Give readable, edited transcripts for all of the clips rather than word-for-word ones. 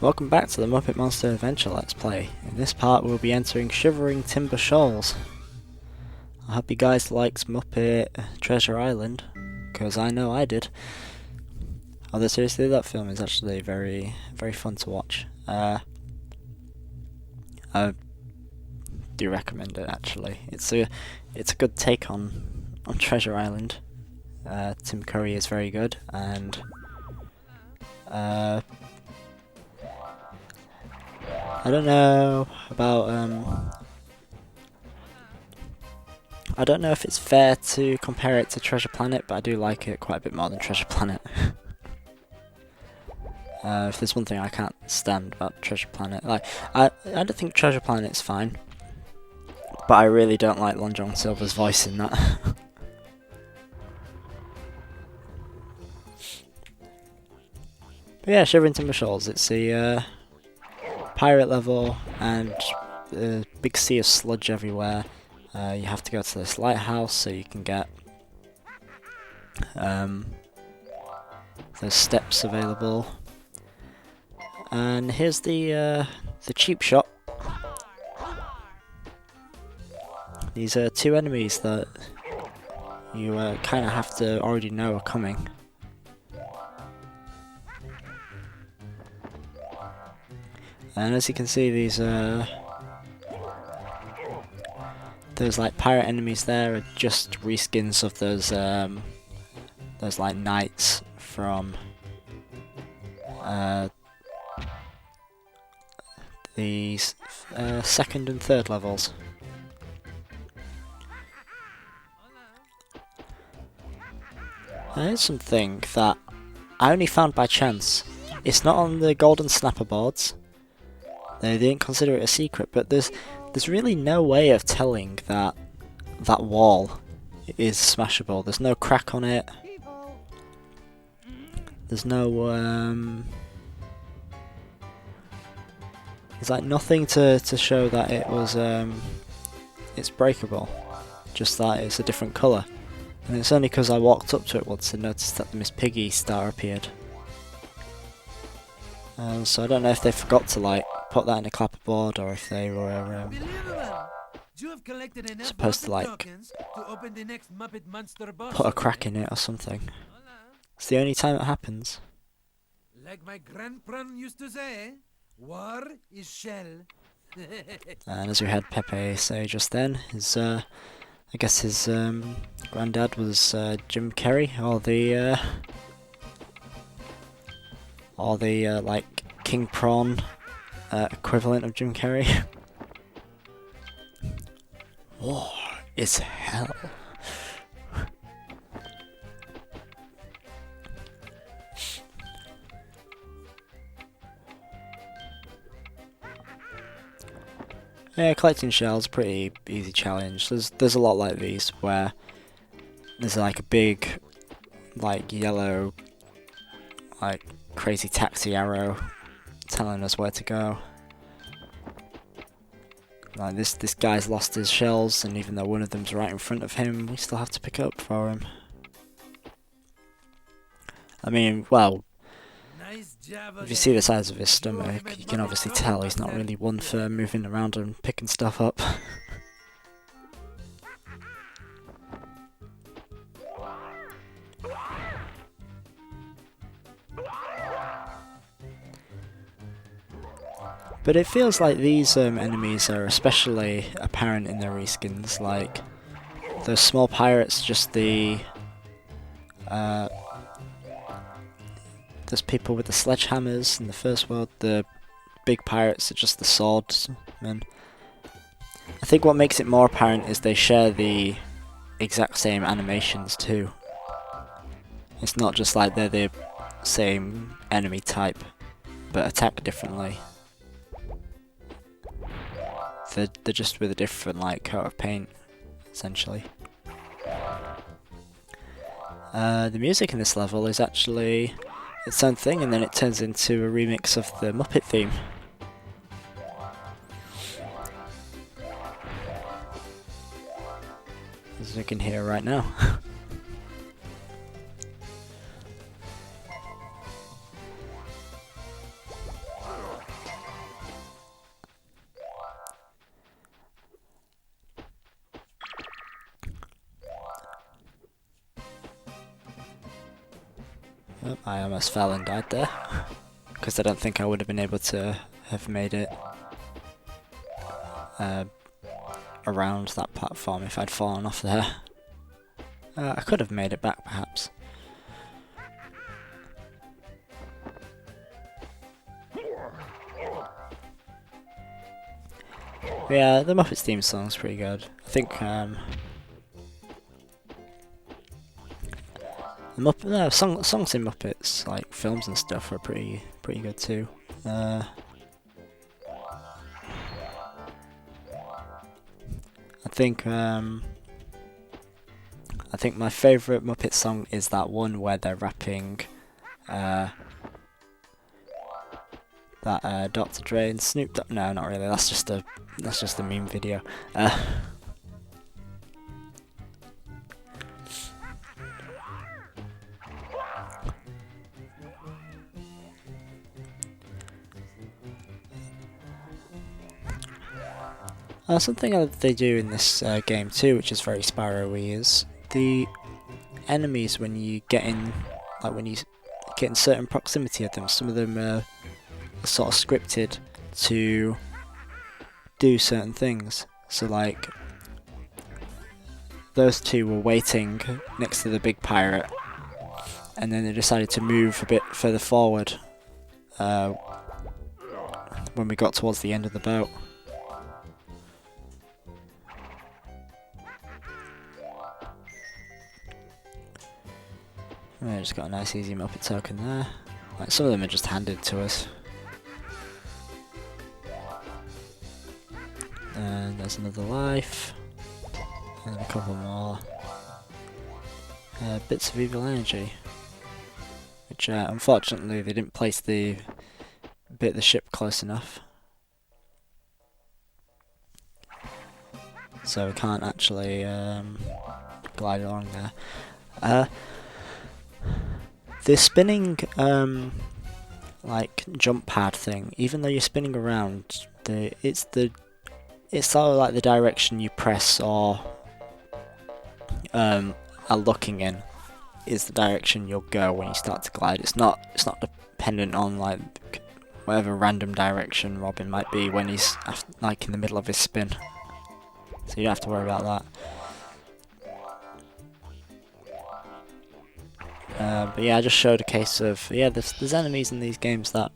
Welcome back to the Muppet Monster Adventure Let's Play. In this part we'll be entering Shivering Timber Shoals. I hope you guys liked Muppet Treasure Island, because I know I did. Although seriously, that film is actually very fun to watch. I do recommend it actually. It's a good take on Treasure Island. Tim Curry is very good, and I don't know about I don't know if it's fair to compare it to Treasure Planet, but I do like it quite a bit more than Treasure Planet. If there's one thing I can't stand about Treasure Planet, like I don't think Treasure Planet's fine, but I really don't like Long John Silver's voice in that. But yeah, Shivering Timber Shoals, it's a pirate level and a big sea of sludge everywhere. You have to go to this lighthouse so you can get those steps available. And here's the cheap shop. These are two enemies that you kind of have to already know are coming. And as you can see, these those like pirate enemies there are just reskins of those like knights from the second and third levels. Here's something that I only found by chance. It's not on the golden snapper boards. They didn't consider it a secret, but there's really no way of telling that that wall is smashable. There's no crack on it. There's no there's like nothing to show that it was it's breakable. Just that it's a different colour. And it's only because I walked up to it once and noticed that the Miss Piggy star appeared. So I don't know if they forgot to like put that in a clapperboard, or if they were supposed to like put a crack in it or something. It's the only time it happens. Like my grandpa used to say, war is shell. And as we had Pepe say just then, his I guess his granddad was Jim Carrey, or the like King Prawn equivalent of Jim Carrey. War is hell. Yeah, collecting shells, pretty easy challenge. There's a lot like these where there's like a big, like yellow, like crazy taxi arrow telling us where to go. Like this guy's lost his shells, and even though one of them's right in front of him, we still have to pick it up for him. I mean, well, if you see the size of his stomach, you can obviously tell he's not really one for moving around and picking stuff up. But it feels like these enemies are especially apparent in their reskins. Like those small pirates, just the there's people with the sledgehammers in the first world. The big pirates are just the swordsmen. I think what makes it more apparent is they share the exact same animations too. It's not just like they're the same enemy type, but attack differently. They're just with a different like coat of paint, essentially. The music in this level is actually its own thing, and then it turns into a remix of the Muppet theme. As you can hear right now. Oh, I almost fell and died there. Because I don't think I would have been able to have made it around that platform if I'd fallen off there. I could have made it back, perhaps. Yeah, the Muppets theme song's pretty good. I think songs in Muppets, like films and stuff, are pretty good too. I think my favourite Muppet song is that one where they're rapping that Dr. Dre and Snoop Dogg. No, not really. That's just a meme video. Something that they do in this game too, which is very Spyro-y, is the enemies when you get in, like when you get in certain proximity of them. Some of them are sort of scripted to do certain things. So like those two were waiting next to the big pirate, and then they decided to move a bit further forward when we got towards the end of the boat. I just got a nice easy Muppet token there. Like some of them are just handed to us. And there's another life. And a couple more. Bits of evil energy. Which unfortunately they didn't place the bit of the ship close enough. So we can't actually glide along there. The spinning like jump pad thing, even though you're spinning around, it's sort of like the direction you press or are looking in is the direction you'll go when you start to glide. It's not dependent on like whatever random direction Robin might be when he's like in the middle of his spin. So you don't have to worry about that. But yeah, I just showed a case of, there's enemies in these games that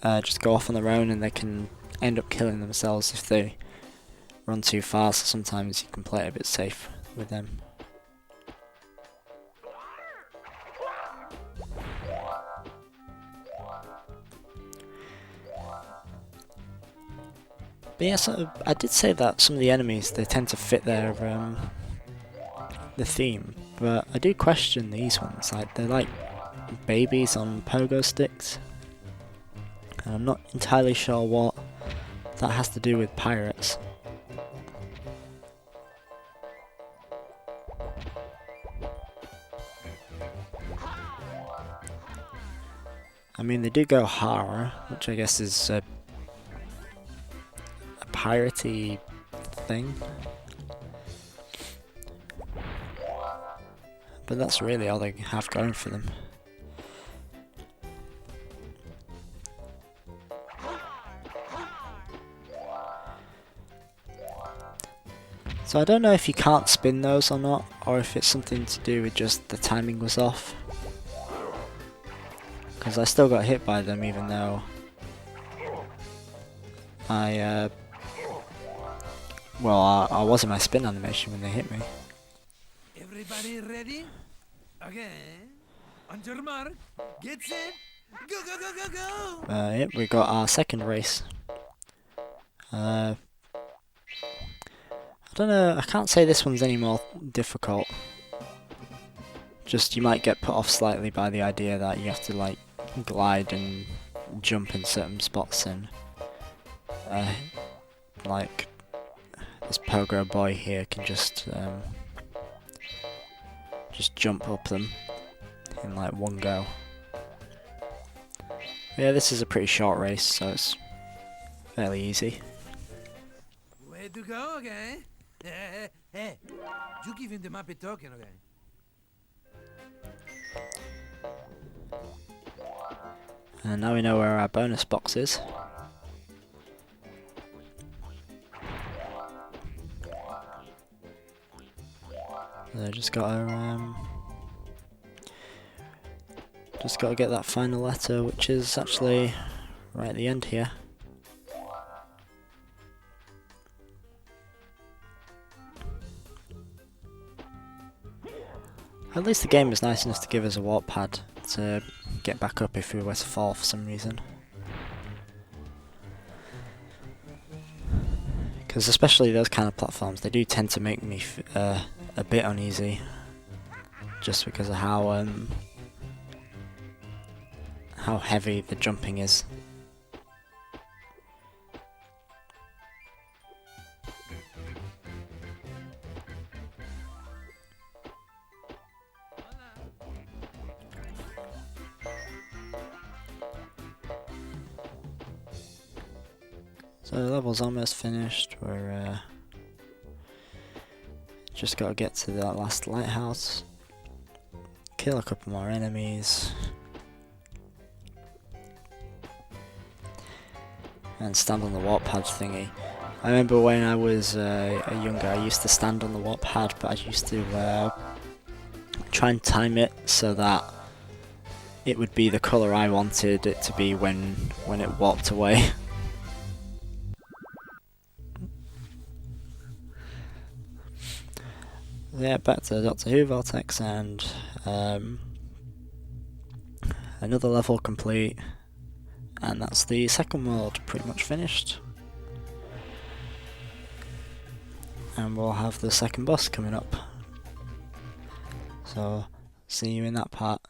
just go off on their own and they can end up killing themselves if they run too fast. So sometimes you can play it a bit safe with them. But yeah, so I did say that some of the enemies, they tend to fit their the theme, but I do question these ones. Like they're like babies on pogo sticks, and I'm not entirely sure what that has to do with pirates. I mean, they do go horror, which I guess is a piratey thing. But that's really all they have going for them. So I don't know if you can't spin those or not, or if it's something to do with just the timing was off. Because I still got hit by them even though I was in my spin animation when they hit me. Everybody ready? Okay. On your mark, get set, go, go, go, go, go! Yep, we got our second race. I don't know, I can't say this one's any more difficult. Just you might get put off slightly by the idea that you have to like glide and jump in certain spots, and like this pogo boy here can just jump up them in like one go. Yeah, this is a pretty short race, so it's fairly easy. Way to go, okay? Hey, you give him the Muppet token, okay? And now we know where our bonus box is. So just gotta get that final letter, which is actually right at the end here. At least the game is nice enough to give us a warp pad to get back up if we were to fall for some reason. Because especially those kind of platforms, they do tend to make me a bit uneasy, just because of how heavy the jumping is. So the level's almost finished. We're just got to get to that last lighthouse, kill a couple more enemies, and stand on the warp pad thingy. I remember when I was younger, I used to stand on the warp pad, but I used to try and time it so that it would be the colour I wanted it to be when it warped away. Yeah, back to Doctor Who Vortex, and another level complete, and that's the second world pretty much finished. And we'll have the second boss coming up. So, see you in that part.